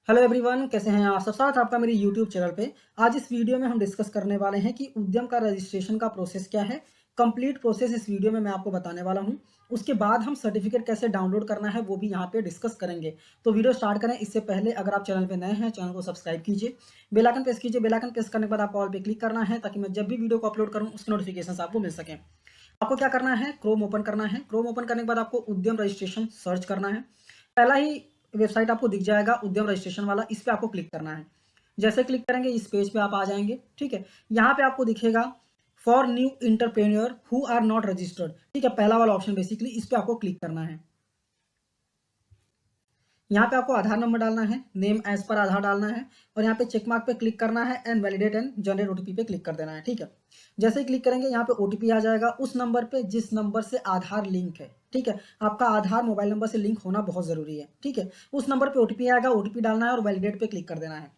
Hello everyone, कैसे हैं आप सब। साथ आपका मेरी यूट्यूब चैनल पे। आज इस वीडियो में हम डिस्कस करने वाले हैं कि उद्यम का रजिस्ट्रेशन का प्रोसेस क्या है। कंप्लीट प्रोसेस इस वीडियो में मैं आपको बताने वाला हूं। उसके बाद हम सर्टिफिकेट कैसे डाउनलोड करना है वो भी यहाँ पे डिस्कस करेंगे। तो वीडियो स्टार्ट करें इससे पहले अगर आप चैनल पे नए हैं, चैनल को सब्सक्राइब कीजिए, बेल आइकन प्रेस कीजिए। बेल आइकन प्रेस करने के बाद आपको ऑल पे क्लिक करना है ताकि मैं जब भी वीडियो को अपलोड करूँ उसके नोटिफिकेशन आपको मिल सकें। आपको क्या करना है, क्रोम ओपन करना है। क्रोम ओपन करने के बाद आपको उद्यम रजिस्ट्रेशन सर्च करना है। पहला ही वेबसाइट आपको दिख जाएगा उद्यम रजिस्ट्रेशन वाला, इस पे आपको क्लिक करना है। जैसे क्लिक करेंगे इस पेज पे आप आ जाएंगे। ठीक है, यहाँ पे आपको दिखेगा for new entrepreneur who are not registered. ठीक है, पहला वाला ऑप्शन बेसिकली इस पे आपको क्लिक करना है। यहाँ पे आपको आधार नंबर डालना है, नेम एज पर आधार डालना है और यहाँ पे चेक मार्क पे क्लिक करना है and validate and generate OTP पे क्लिक कर देना है। ठीक है, जैसे ही क्लिक करेंगे यहाँ पे ओटीपी आ जाएगा उस नंबर पे जिस नंबर से आधार लिंक है। ठीक है, आपका आधार मोबाइल नंबर से लिंक होना बहुत जरूरी है। ठीक है, उस नंबर पे ओटीपी आएगा, ओटीपी डालना है और वैलिडेट पे क्लिक कर देना है।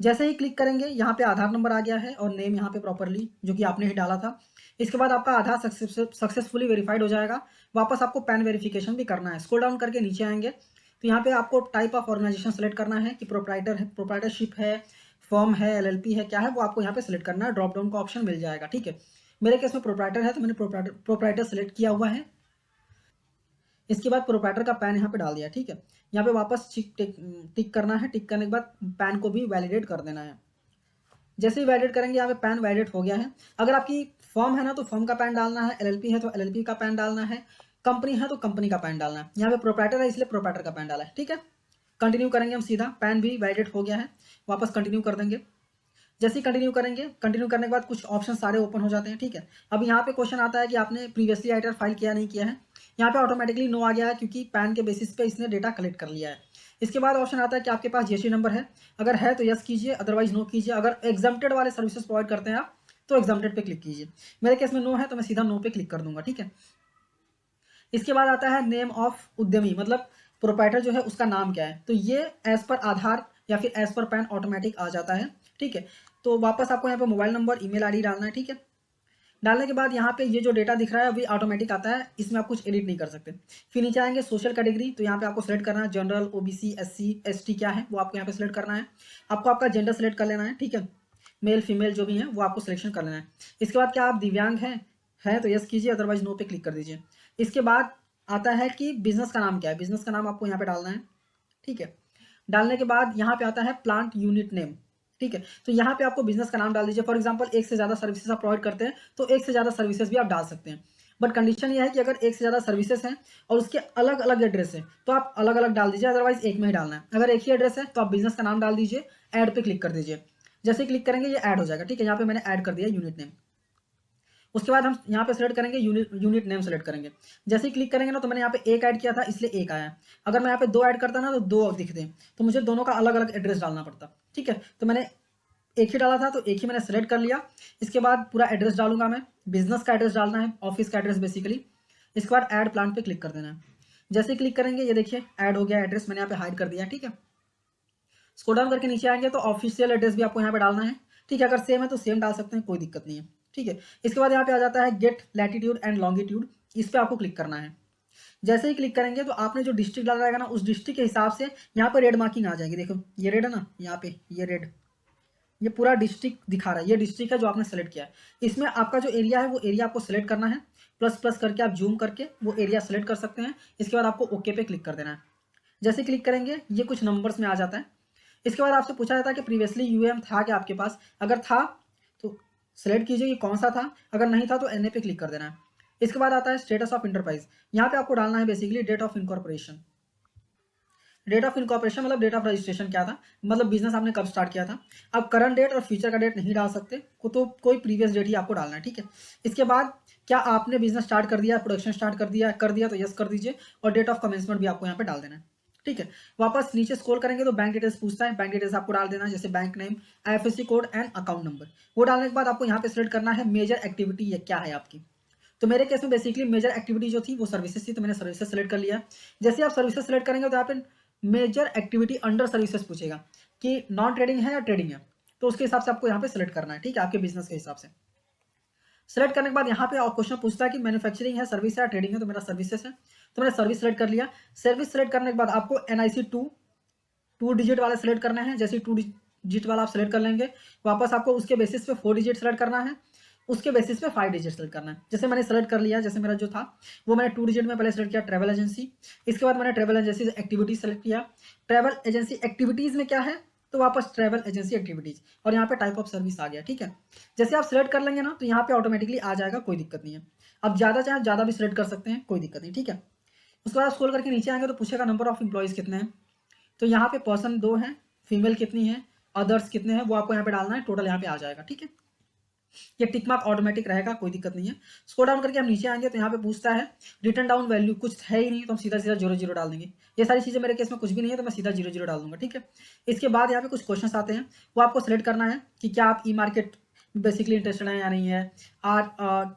जैसे ही क्लिक करेंगे यहाँ पे आधार नंबर आ गया है और नेम यहाँ पे प्रॉपरली जो कि आपने ही डाला था। इसके बाद आपका आधार सक्सेसफुली वेरीफाइड हो जाएगा। वापस आपको पैन वेरिफिकेशन भी करना है। स्क्रॉल डाउन करके नीचे आएंगे तो यहाँ पे आपको टाइप ऑफ ऑर्गेनाइजेशन सेलेक्ट करना है कि प्रोप्राइटर है, प्रोप्राइटरशिप है, फर्म है, एलएलपी है, क्या है वो आपको यहाँ पे सेलेक्ट करना है। ड्रॉप डाउन का ऑप्शन मिल जाएगा। ठीक है, मेरे केस में प्रोप्राइटर है तो मैंने प्रोप्राइटर सेलेक्ट किया हुआ है। इसके बाद प्रोप्राइटर का पैन यहाँ पे डाल दिया। ठीक है, यहाँ पे वापस टिक करना है। टिक करने के बाद पैन को भी वैलिडेट कर देना है। जैसे ही वैलिडेट करेंगे यहाँ पे पैन वैलिडेट हो गया है। अगर आपकी फर्म है ना तो फर्म का पैन डालना है, एलएलपी है तो एलएलपी का पैन डालना है, कंपनी है तो कंपनी का पैन डालना है। यहाँ पे प्रोप्राइटर है इसलिए प्रोप्राइटर का पैन डाला है। ठीक है, कंटिन्यू करेंगे हम सीधा। पैन भी वैलिडेट हो गया है, वापस कंटिन्यू कर देंगे। जैसे ही कंटिन्यू करेंगे, कंटिन्यू करने के बाद कुछ ऑप्शन सारे ओपन हो जाते हैं। ठीक है, अब यहाँ पे क्वेश्चन आता है कि आपने प्रीवियसली आईटीआर फाइल किया नहीं किया है। यहाँ पे ऑटोमेटिकली नो आ गया है क्योंकि पैन के बेसिस पे इसने डेटा कलेक्ट कर लिया है। इसके बाद ऑप्शन आता है कि आपके पास जीएसटी नंबर है। अगर है तो यस कीजिए, अदरवाइज नो कीजिए। अगर एग्जाम्प्टेड वाले सर्विसेज प्रोवाइड करते हैं आप तो एग्जाम्प्टेड पे क्लिक कीजिए। मेरे केस में नो है तो मैं सीधा नो पे क्लिक कर दूंगा। ठीक है, इसके बाद आता है नेम ऑफ उद्यमी, मतलब प्रोप्राइटर जो है उसका नाम क्या है। तो ये एज पर आधार या फिर एज पर पैन ऑटोमेटिक आ जाता है। ठीक है, तो वापस आपको यहाँ पे मोबाइल नंबर, ईमेल आईडी डालना है। ठीक है, डालने के बाद यहाँ पे ये जो डेटा दिख रहा है अभी ऑटोमेटिक आता है, इसमें आप कुछ एडिट नहीं कर सकते। फिर नीचे आएंगे सोशल कैटेगरी, तो यहाँ पे आपको सेलेक्ट करना है जनरल, ओबीसी, एससी, एसटी क्या है वो आपको यहाँ पे सेलेक्ट करना है। आपको आपका जेंडर सेलेक्ट कर लेना है। ठीक है, मेल फीमेल जो भी है वो आपको सिलेक्शन कर लेना है। इसके बाद क्या आप दिव्यांग हैं तो यस कीजिए, अदरवाइज नो पे क्लिक कर दीजिए। इसके बाद आता है कि बिजनेस का नाम क्या है। बिजनेस का नाम आपको यहाँ पे डालना है। ठीक है, डालने के बाद यहाँ पे आता है प्लांट यूनिट नेम। ठीक है, तो यहाँ पे आपको बिजनेस का नाम डाल दीजिए। फॉर एग्जांपल एक से ज़्यादा सर्विसेज आप प्रोवाइड करते हैं तो एक से ज़्यादा सर्विसेज भी आप डाल सकते हैं। बट कंडीशन ये है कि अगर एक से ज़्यादा सर्विसेज हैं और उसके अलग अलग एड्रेस है तो आप अलग अलग डाल दीजिए, अदरवाइज एक में ही डालना है। अगर एक ही एड्रेस है तो आप बिजनेस का नाम डाल दीजिए, ऐड पे क्लिक कर दीजिए। जैसे क्लिक करेंगे ये ऐड हो जाएगा। ठीक है, यहाँ पे मैंने ऐड कर दिया यूनिट नेम। उसके बाद हम यहाँ पे सेलेक्ट करेंगे यूनिट नेम सेलेक्ट करेंगे। जैसे ही क्लिक करेंगे ना तो मैंने यहाँ पे एक ऐड किया था इसलिए एक आया। अगर मैं यहाँ पे दो ऐड करता ना तो दो दिखते, तो मुझे दोनों का अलग अलग एड्रेस डालना पड़ता। ठीक है, तो मैंने एक ही डाला था तो एक ही मैंने सेलेक्ट कर लिया। इसके बाद पूरा एड्रेस डालूंगा मैं। बिजनेस का एड्रेस डालना है, ऑफिस का एड्रेस बेसिकली। इसके बाद ऐड प्लान पे क्लिक कर देना है। जैसे ही क्लिक करेंगे ये देखिए ऐड हो गया एड्रेस, मैंने यहाँ पे हाइड कर दिया। ठीक है, स्क्रॉल डाउन करके नीचे आएंगे तो ऑफिशियल एड्रेस भी आपको यहाँ पे डालना है। ठीक है, अगर सेम है तो सेम डाल सकते हैं, कोई दिक्कत नहीं है। ठीक है, इसके बाद यहाँ पे आ जाता है गेट लैटिट्यूड एंड लॉन्गिट्यूड, इस पे आपको क्लिक करना है। जैसे ही क्लिक करेंगे तो आपने जो डिस्ट्रिक्ट डाला रहेगा ना उस डिस्ट्रिक्ट के हिसाब से यहाँ पे रेड मार्किंग आ जाएगी। देखो ये रेड है ना, यहाँ पे ये रेड, ये पूरा डिस्ट्रिक्ट दिखा रहा है। ये डिस्ट्रिक्ट है जो आपने सेलेक्ट किया है। इसमें आपका जो एरिया है वो एरिया आपको सेलेक्ट करना है। प्लस प्लस करके आप जूम करके वो एरिया सेलेक्ट कर सकते हैं। इसके बाद आपको ओके पे क्लिक कर देना है। जैसे क्लिक करेंगे ये कुछ नंबर्स में आ जाता है। इसके बाद आपसे पूछा जाता है कि प्रीवियसली यूएम था क्या आपके पास। अगर था तो सेलेक्ट कीजिए कि कौन सा था, अगर नहीं था तो एनए पे क्लिक कर देना है। इसके बाद आता है स्टेटस ऑफ इंटरप्राइज। यहाँ पे आपको डालना है basically date of incorporation. Date of incorporation मतलब डेट ऑफ रजिस्ट्रेशन क्या था, मतलब बिजनेस आपने कब स्टार्ट किया था। अब करंट डेट और फ्यूचर का डेट नहीं डाल सकते तो कोई प्रीवियस डेट ही आपको डालना है। ठीक है, इसके बाद क्या आपने बिजनेस स्टार्ट कर दिया, प्रोडक्शन स्टार्ट कर दिया तो यस कर दीजिए और डेट ऑफ कमेंसमेंट भी आपको यहाँ पे डाल देना है। ठीक है, वापस नीचे स्क्रॉल करेंगे तो बैंक डिटेल्स पूछता है। बैंक डिटेल्स आपको डाल देना, जैसे bank name, IFSC code and account number. वो डालने के बाद आपको यहाँ पे सिलेक्ट करना है मेजर एक्टिविटी ये क्या है आपकी। तो मेरे केस में बेसिकली मेजर एक्टिविटी जो थी वो सर्विसेज थी, तो मैंने सर्विसेज सेलेक्ट कर लिया। जैसे आप सर्विसेज सेलेक्ट करेंगे तो यहाँ पे मेजर एक्टिविटी अंडर सर्विसेज पूछेगा कि नॉन ट्रेडिंग है या ट्रेडिंग है, तो उसके हिसाब से आपको यहाँ पे सिलेक्ट करना है। ठीक है, आपके बिजनेस के हिसाब से सेलेक्ट करने के बाद यहाँ पे और क्वेश्चन पूछता है कि मैन्युफैक्चरिंग है, सर्विस है, ट्रेडिंग है, तो मेरा सर्विसेज है तो मैंने सर्विस सेलेक्ट कर लिया। सर्विस सेलेक्ट करने के बाद आपको NIC 2 2 डिजिट वाले सेलेक्ट करने हैं। जैसे 2 डिजिट वाला आप सेलेक्ट कर लेंगे, वापस आपको उसके बेसिस पे 4 डिजिट सेलेक्ट करना है, उसके बेसिस पे 5 डिजिट सेलेक्ट करना है। जैसे मैंने सेलेक्ट कर लिया, जैसे मेरा जो था वो मैंने 2 डिजिट में पहले सेलेक्ट किया ट्रैवल एजेंसी, इसके बाद मैंने ट्रैवल एजेंसी एक्टिविटीज सेलेक्ट किया। ट्रैवल एजेंसी एक्टिविटीज में क्या है, तो वापस ट्रैवल एजेंसी एक्टिविटीज, और यहाँ पे टाइप ऑफ सर्विस आ गया, ठीक है। जैसे आप सेलेक्ट कर लेंगे ना तो यहाँ पे ऑटोमेटिकली आ जाएगा, कोई दिक्कत नहीं है। अब ज़्यादा चाहे ज़्यादा भी सेलेक्ट कर सकते हैं, कोई दिक्कत नहीं, ठीक है। उसके बाद स्क्रॉल करके नीचे आएंगे तो पूछेगा नंबर ऑफ एम्प्लॉयज़ कितने हैं, तो यहाँ पे पर्सन 2 हैं, फीमेल कितनी है, अदर्स कितने हैं, वो आपको यहाँ पे डालना है, टोटल यहाँ पे आ जाएगा, ठीक है। ये टिक मार्क ऑटोमेटिक रहेगा, कोई दिक्कत नहीं है। स्क्रॉल डाउन करके हम नीचे आएंगे तो यहाँ पे पूछता है रिटर्न डाउन वैल्यू, कुछ है ही नहीं तो हम सीधा सीधा 0 डाल देंगे। ये सारी चीज़ें मेरे केस में कुछ भी नहीं है तो मैं सीधा 0 डाल दूंगा, ठीक है। इसके बाद यहाँ पे कुछ क्वेश्चन आते हैं, वो आपको सेलेक्ट करना है कि क्या आप ई मार्केट बेसिकली इंटरेस्टेड है या नहीं है,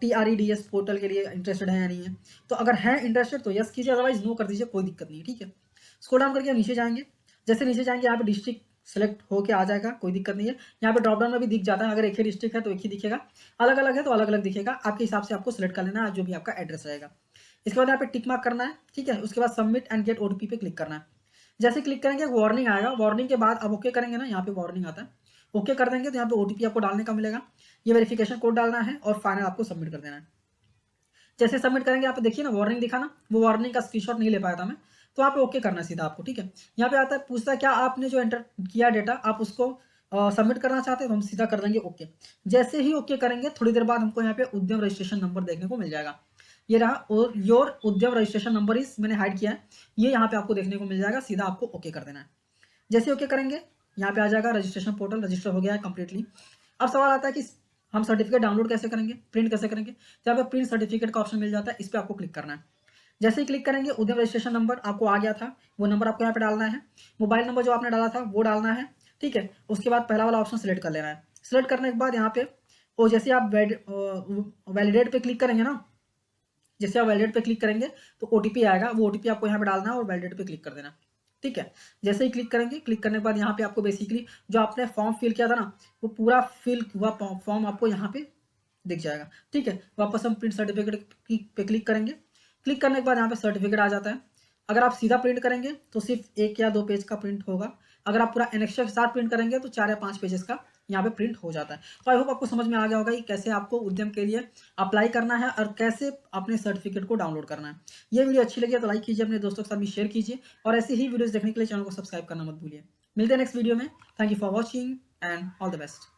TREDS पोर्टल के लिए इंटरेस्टेड है या नहीं है। तो अगर है इंटरेस्टेड तो यस कीजिए, अदरवाइज नो कर दीजिए, कोई दिक्कत नहीं है, ठीक है। स्क्रॉल डाउन करके हम नीचे जाएंगे, जैसे नीचे जाएंगे यहाँ पे डिस्ट्रिक्ट सेलेक्ट होके आ जाएगा, कोई दिक्कत नहीं है। यहाँ पे ड्रॉप डाउन में भी दिख जाता है, अगर एक ही डिस्ट्रिक्ट है तो एक ही दिखेगा, अलग अलग है तो अलग अलग दिखेगा, आपके हिसाब से आपको सेलेक्ट कर लेना है जो भी आपका एड्रेस रहेगा। इसके बाद यहाँ पे टिक मार्क करना है, ठीक है। उसके बाद सबमिट एंड गेट OTP पे क्लिक करना है। जैसे क्लिक करेंगे वार्निंग आएगा, वार्निंग के बाद अब ओके करेंगे ना, यहाँ पे वार्निंग आता है, ओके कर देंगे तो यहाँ पे OTP आपको डालने का मिलेगा, ये वेरिफिकेशन कोड डालना है और फाइनल आपको सबमिट कर देना है। जैसे सबमिट करेंगे यहाँ पे देखिए ना वार्निंग दिखा ना, वो वार्निंग का स्क्रीनशॉट नहीं ले पाया था मैं, तो यहाँ पे ओके करना है सीधा आपको, ठीक है। यहाँ पे आता है पूछता है क्या आपने जो एंटर किया डेटा आप उसको सबमिट करना चाहते हैं, तो हम सीधा कर देंगे ओके। जैसे ही ओके करेंगे थोड़ी देर बाद हमको यहाँ पे उद्यम रजिस्ट्रेशन नंबर देखने को मिल जाएगा, ये रहा, और योर उद्यम रजिस्ट्रेशन नंबर इस मैंने हाइड किया है, ये यहाँ पे आपको देखने को मिल जाएगा, सीधा आपको ओके कर देना है। जैसे ओके करेंगे यहाँ पे आ जाएगा रजिस्ट्रेशन पोर्टल रजिस्टर हो गया है कंप्लीटली। अब सवाल आता है कि हम सर्टिफिकेट डाउनलोड कैसे करेंगे, प्रिंट कैसे करेंगे, तो यहाँ पे प्रिंट सर्टिफिकेट का ऑप्शन मिल जाता है, इस पर आपको क्लिक करना है। जैसे ही क्लिक करेंगे उद्यम रजिस्ट्रेशन नंबर आपको आ गया था, वो नंबर आपको यहाँ पे डालना है, मोबाइल नंबर जो आपने डाला था वो डालना है, ठीक है। उसके बाद पहला वाला ऑप्शन सिलेक्ट कर लेना है। सिलेक्ट करने के बाद यहाँ पे और जैसे आप वैलिडेट पे क्लिक करेंगे ना, जैसे आप वैलिडेट पे क्लिक करेंगे तो OTP आएगा, वो OTP आपको यहाँ पे डालना है और वैलिडेट पे क्लिक कर देना, ठीक है। जैसे ही क्लिक करेंगे, क्लिक करने के बाद यहाँ पे आपको बेसिकली जो आपने फॉर्म फिल किया था ना, वो पूरा फिल हुआ फॉर्म आपको यहाँ पे दिख जाएगा, ठीक है। वापस हम प्रिंट सर्टिफिकेट पे क्लिक करेंगे, क्लिक करने के बाद यहाँ पे सर्टिफिकेट आ जाता है। अगर आप सीधा प्रिंट करेंगे तो सिर्फ 1 या 2 पेज का प्रिंट होगा, अगर आप पूरा एनेक्सर के साथ प्रिंट करेंगे तो 4 या 5 पेजेस का यहाँ पे प्रिंट हो जाता है। तो आई होप आपको समझ में आ गया होगा कि कैसे आपको उद्यम के लिए अप्लाई करना है और कैसे अपने सर्टिफिकेट को डाउनलोड करना है। ये वीडियो अच्छी लगी तो लाइक कीजिए, अपने दोस्तों के साथ भी शेयर कीजिए, और ऐसे ही वीडियोस देखने के लिए चैनल को सब्सक्राइब करना मत भूलिए। मिलते हैं नेक्स्ट वीडियो में। Thank you for watching and all the best.